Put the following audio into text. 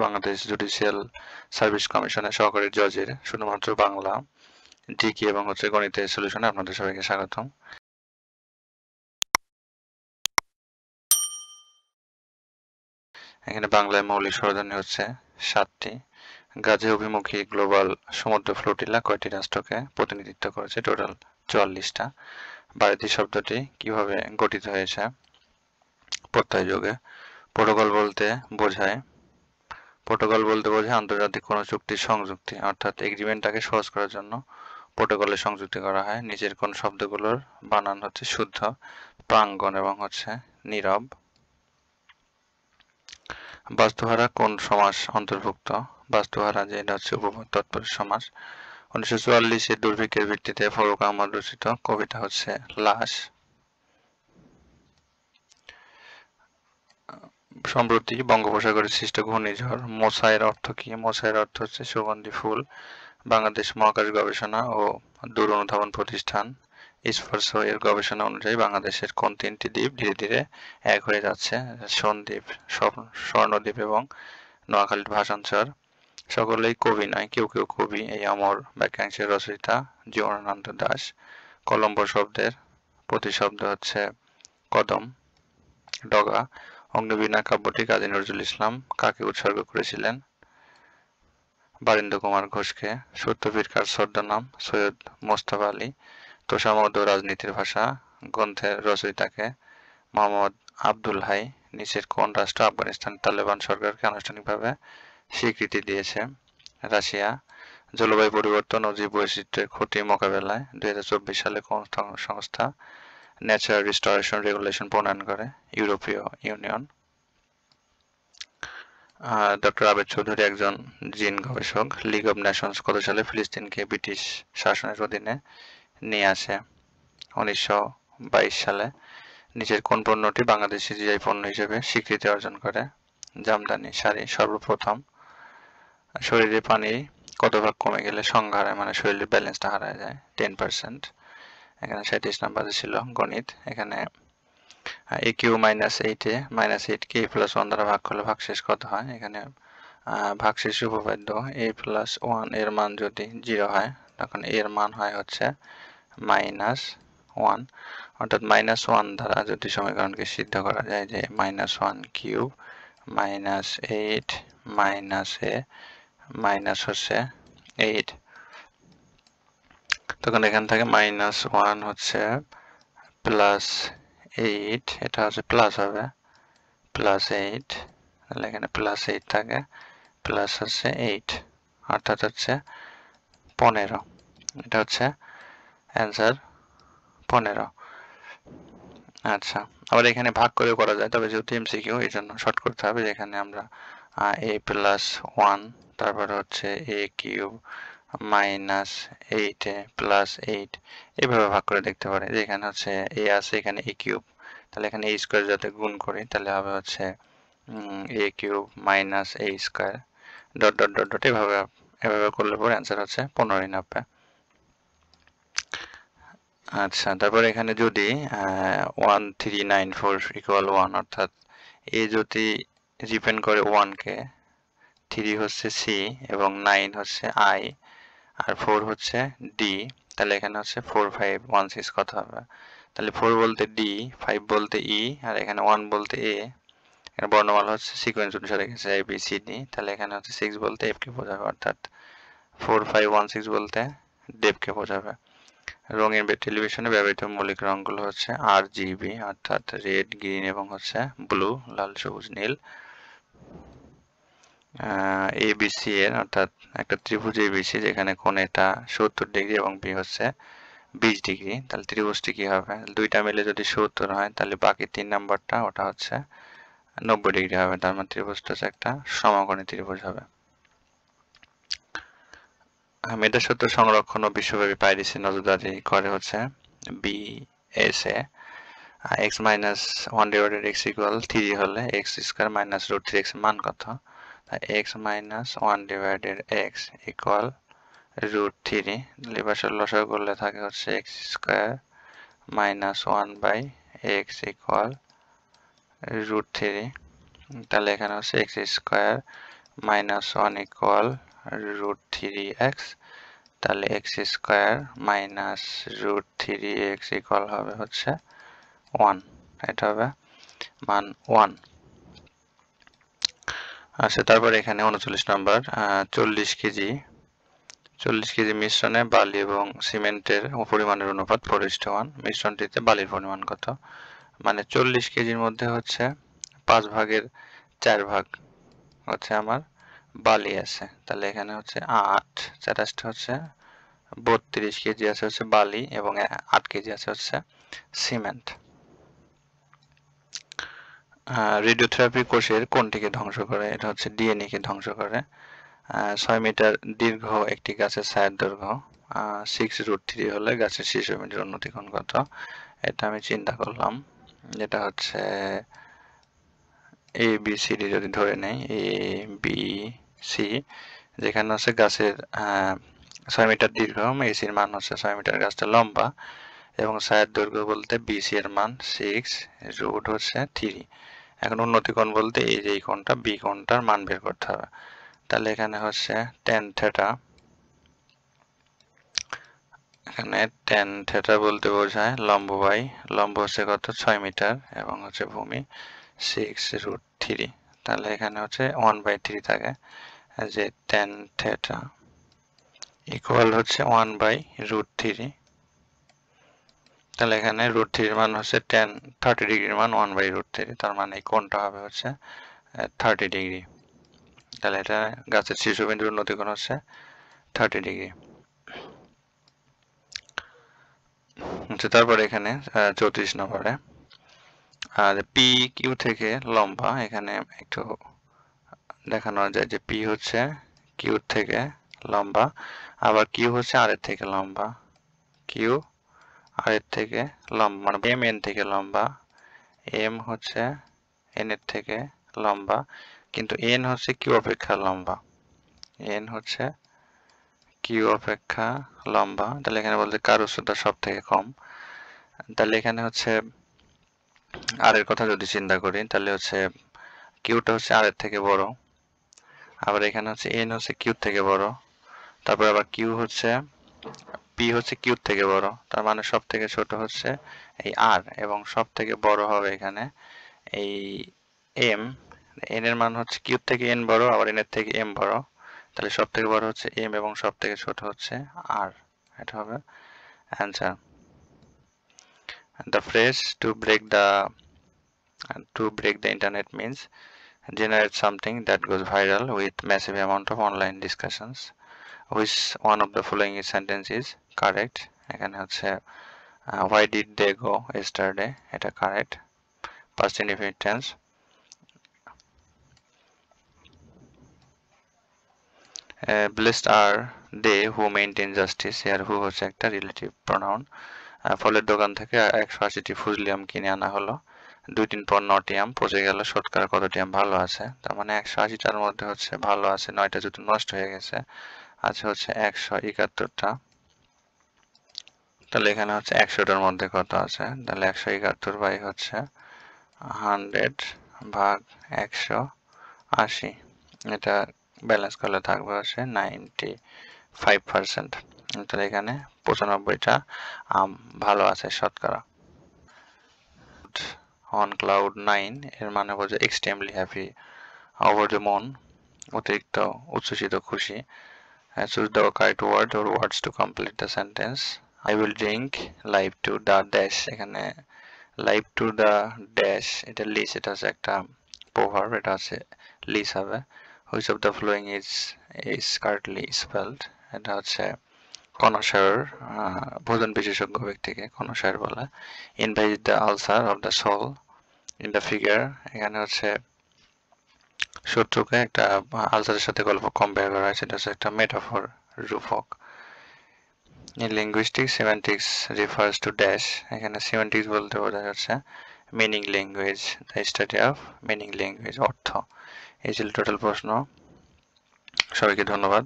Bangladesh judicial service কমিশনের সহকারী জজের শুধুমাত্র বাংলা ডিকি এবং গণিতের সলিউশনে আপনাদের সবাইকে স্বাগতম। এখানে বাংলায় মৌলিক স্বরধ্বনি হচ্ছে 7টি। গাজে অভিমুখী গ্লোবাল সমুদ্র ফ্লোটিলা কয়টি রাষ্ট্রকে প্রতিনিধিত্ব করেছে? টোটাল 44টা। বাড়তি শব্দটি কিভাবে গঠিত হয়েছে? প্রত্যয় যোগে। প্রোটোকল বলতে বোঝায় আন্তর্জাতিক কোনো চুক্তির সংযুক্তি, অর্থাৎ এগ্রিমেন্টটাকে সহজ করার জন্য প্রোটোকলে সংযুক্তি করা হয়। নিচের কোন শব্দগুলোর বানান হচ্ছে শুদ্ধ? প্রাঙ্গণ এবং নীরব। বাস্তুহারা কোন সমাস অন্তর্ভুক্ত? বাস্তুহারা যেটা উপপদ তৎপুরুষ সমাস। 1944-এ দুর্ভিক্ষের ভিত্তিতে ফরুক আহমদ রচিত কবিতা হচ্ছে লাশ। সম্প্রতি বঙ্গোপসাগরে সৃষ্ট ঘূর্ণিঝড় মোসাইর অর্থ কি? মোসাইর অর্থ হচ্ছে সুগন্ধি ফুল। বাংলাদেশ মহাকাশ গবেষণা ও দূর অনুধাবন প্রতিষ্ঠান ইসফরসো এর গবেষণা অনুযায়ী বাংলাদেশের কোন 3টি দ্বীপ ধীরে ধীরে এক হয়ে যাচ্ছে? সন্দ্বীপ, স্বর্ণদ্বীপ এবং নোয়াখালীর ভাষাঞ্চর। সকলেই কবি নয়, কেউ কেউ কবি। এই অমর বাক্যাংশের রচয়িতা জীবনানন্দ দাশ। কলম্বো শব্দের প্রতিশব্দ হচ্ছে কদম, ডগা। অগ্নিবীণা কাব্যটি কাজী নজরুল ইসলাম কাকে উৎসর্গ করেছিলেন? বারীন্দ্র কুমার ঘোষকে। সত্যপীর কার ছদ্মনাম? সৈয়দ মোস্তফা আলী। তোষামোদ ও রাজনীতির ভাষা গ্রন্থের রচয়িতাকে? মোহাম্মদ আব্দুল হাই। নিচের কোন রাষ্ট্র আফগানিস্তান তালেবান সরকারকে আনুষ্ঠানিকভাবে স্বীকৃতি দিয়েছে? রাশিয়া। জলবায়ু পরিবর্তন ও জীববৈচিত্র্যের ক্ষতি মোকাবেলায় 2024 সালে কোন সংস্থা নেচার রিস্টোরেশন রেগুলেশন প্রণয়ন করে? ইউরোপীয় ইউনিয়ন। ডক্টর আবেদ চৌধুরী একজন জিন গবেষক। লিগ অব নেশনস কত সালে ফিলিস্তিনকে ব্রিটিশ শাসনের অধীনে নিয়ে আসে? 1922 সালে। নিচের কোন পণ্যটি বাংলাদেশি জিআই পণ্য হিসেবে স্বীকৃতি অর্জন করে? জামদানি শাড়ি সর্বপ্রথম। শরীরে পানি কত ভাগ কমে গেলে সংজ্ঞা হারায়, মানে শরীরের ব্যালেন্সটা হারায় যায়? 10%। এখানে 37 নাম্বারে ছিল গণিত। এখানে a কিউ মাইনাস 8 মাইনাস 8 কে +1 দ্বারা ভাগ করলে ভাগশেষ কত হয়? এখানে ভাগশেষ উপপাদ্য a+1 এর মান যদি 0 হয় তখন এর মান হয় হচ্ছে -1, অর্থাৎ -1 দ্বারা যদি সমীকরণকে সিদ্ধ করা যায় যে -1 কিউব -8 -a মাইনাস হচ্ছে 8, তখন এখান থেকে -1 হচ্ছে +8, এটা হচ্ছে প্লাস হবে +8, তাহলে এখানে +8 থাকে, প্লাস হচ্ছে 8 অর্থাৎ হচ্ছে 15। এটা হচ্ছে অ্যান্সার 15। আচ্ছা, আবার এখানে ভাগ করে করা যায়, তবে যেহেতু এমসিকিউ এই জন্য শর্ট করতে হবে। যেখানে আমরা a+1 তারপরে হচ্ছে a কিউব -8 +8 এইভাবে ভাগ করে দেখতে পারি। যেখানে হচ্ছে a আছে, এখানে a কিউব, তাহলে এখানে a স্কোয়ার যাতে গুণ করি তাহলে হবে হচ্ছে a cube -a square dot dot dot dot এভাবে করলে পরে অ্যান্সার হচ্ছে 15 আচ্ছা, তারপর এখানে যদি 1394 = 1, অর্থাৎ a যদি রিপ্রেজেন্ট করে 1 কে, 3 হচ্ছে c এবং 9 হচ্ছে i আর 4 হচ্ছে d, তাহলে এখানে হচ্ছে 4 5 1 6 কত হবে? তাহলে 4 বলতে d, 5 বলতে e আর এখানে 1 বলতে a। এখানে বর্ণমালা হচ্ছে সিকোয়েন্স অনুসারে গেছে a b c d, তাহলে এখানে হচ্ছে 6 বলতে f কে বোঝাবে, অর্থাৎ 4 5 1 6 বলতে দেব কে বোঝাবে। রঙিন টেলিভিশনে ব্যবহৃত মৌলিক রঙগুলো হচ্ছে RGB, অর্থাৎ রেড, গ্রিন এবং হচ্ছে ব্লু, লাল, সবুজ, নীল। ABC এর, অর্থাৎ একটা ত্রিভুজ ABC যেখানে কোণ এটা 70 ডিগ্রি এবং বি হচ্ছে 20 ডিগ্রি, তাহলে ত্রিভুজটি কি হবে? দুইটা মিলে যদি 70 হয় তাহলে বাকি 3 নাম্বারটা ওটা হচ্ছে 90 ডিগ্রি হবে, তার মানে ত্রিভুজটা হচ্ছে একটা সমকোণী ত্রিভুজ হবে। মেধাস্বত্ব সংরক্ষণ ও বিশ্বব্যাপী পাইরেসি নজরদারি করে হচ্ছে BSA। x - 1 / x = 3 হলে x² - √3x এর মান কত? x - 1 / x = √3, লিবাসের লসাগু করলে থাকে হচ্ছে x² - 1/x = √3, তাহলে এখানে হচ্ছে x² -1 ইকুয়াল √3x, তাহলে x square minus √3x equal হবে হচ্ছে 1, এটা হবে মান 1। আচ্ছা, তারপর এখানে 39 নম্বর 40 কেজি মিশ্রণে বালি এবং সিমেন্টের পরিমাণের অনুপাত 4:1। মিশ্রণটিতে বালির পরিমাণ কত? মানে 40 কেজির মধ্যে হচ্ছে 5 ভাগের 4 ভাগ হচ্ছে আমার বালি আছে, তাহলে এখানে হচ্ছে 8 4 হচ্ছে 32 কেজি আছে হচ্ছে বালি এবং 8 কেজি আছে হচ্ছে সিমেন্ট। রেডিওথেরাপি কোষের কোনটিকে ধ্বংস করে? এটা হচ্ছে ডিএনএ কে ধ্বংস করে। 6 মিটার দীর্ঘ একটি গাছের ছায়ার দৈর্ঘ্য 6√3 হলে গাছের শীর্ষ বিন্দুর উন্নতি কোণ কত? এটা আমি চিন্তা করলাম, যেটা হচ্ছে এ বি সি ডি যদি ধরে নেই, এ বি সি, যেখানে হচ্ছে গাছের 6 মিটার দীর্ঘ, এসির মান হচ্ছে 6 মিটার, গাছটা লম্বা এবং ছায়ার দৈর্ঘ্য বলতে বিসি এর মান 6 হচ্ছে 3। এখন উন্নতি কোণ বলতে এই যে এই কোণটা, বি কোণটার মান বের করতে হবে। তাহলে এখানে হচ্ছে tan থিটা, এখানে tan থিটা বলতে বোঝায় লম্ব হচ্ছে কত? 6 মিটার এবং হচ্ছে ভূমি 6√3, তাহলে এখানে হচ্ছে 1/3 থাকে, যে tan থিটা ইকুয়াল হচ্ছে 1/√3। তাহলে এখানে √3 এর মান হচ্ছে 30 ডিগ্রির মান 1/√3, তার মানে এই কোণটা হবে হচ্ছে 30 ডিগ্রি। তাহলে এটা গাছের শীর্ষবিন্দুর উন্নতি কোণ হচ্ছে 30 ডিগ্রি। আচ্ছা, তারপরে এখানে 34 নম্বরে পি কিউ থেকে লম্বা, এখানে একটু দেখানো যায় যে পি হচ্ছে কিউ থেকে লম্বা, আবার কিউ হচ্ছে আর এর থেকে লম্বা, কিউ আর এর থেকে লম্বা, মানে এম এন থেকে লম্বা, এম হচ্ছে এন এর থেকে লম্বা, কিন্তু এন হচ্ছে কিউ অপেক্ষা লম্বা, এন হচ্ছে কিউ অপেক্ষা লম্বা। তাহলে এখানে বলতে কার উচ্চতা সব থেকে কম, তাহলে এখানে হচ্ছে আর এর কথা যদি চিন্তা করি, তাহলে হচ্ছে কিউটা হচ্ছে আর এর থেকে বড়, আবার এখানে হচ্ছে এন হচ্ছে কিউ থেকে বড়, তারপর আবার কিউ হচ্ছে পি হচ্ছে কিউ থেকে বড়, তার মানে সব থেকে ছোট হচ্ছে এই আর, এবং সব থেকে বড় হবে এখানে এই এম। এন এর মান হচ্ছে কিউ থেকে এন বড়, আবার এন এর থেকে এম বড়, তাহলে সব থেকে বড় হচ্ছে এম এবং সব থেকে ছোট হচ্ছে আর, এটা হবে answer. The phrase to break the internet means generate something that goes viral with massive amount of online discussions. Which one of the following sentence is correct? এখানে হচ্ছে why did they go yesterday, এটা correct, past indefinite tense। Blessed are they who maintain justice, here who হচ্ছে একটা relative pronoun। ফলের দোকান থেকে 180টি ফজলি আম কিনে আনা হলো, 2 দিন পর 9টি আম পচে গেল, শতকরা কতটি আম ভালো আছে? তার মানে 180টার মধ্যে হচ্ছে ভালো আছে 9টা, যেহেতু নষ্ট হয়ে গেছে আছে হচ্ছে 171টা, তাহলে এখানে হচ্ছে 100টার মধ্যে কত আছে? তাহলে 171 বাই হচ্ছে 100 ভাগ 180, এটা ব্যালেন্স করলে থাকবে হচ্ছে 95%, তাহলে এখানে 95টা আম ভালো আছে শতকরা। অন ক্লাউড 9 এর মানে বোঝে extremely happy, over the moon অতিরিক্ত উচ্ছ্বসিত খুশি। Choose the correct word or words to complete the sentence. I will drink life to the dash, এখানে life to the dash এটা লিস, এটা হচ্ছে একটা প্রভাব, এটা হচ্ছে লিস হবে। Which of the following is correctly spelled, এটা হচ্ছে কনসার, ভোজন বিশেষজ্ঞ ব্যক্তিকে কনসার বলে। Invite the ulcer of the soul in the figure, এখানে হচ্ছে শত্রুকে একটা আলসারের সাথে গল্প কম্পেয়ার করা হয়, সেটা হচ্ছে একটা metaphor, Rupak. In linguistics, semantics refers to dash, এখানে semantics বলতে বোঝা যাচ্ছে meaning language, the study of meaning language, অর্থ। এই ছিল টোটাল প্রশ্ন। সবাইকে ধন্যবাদ।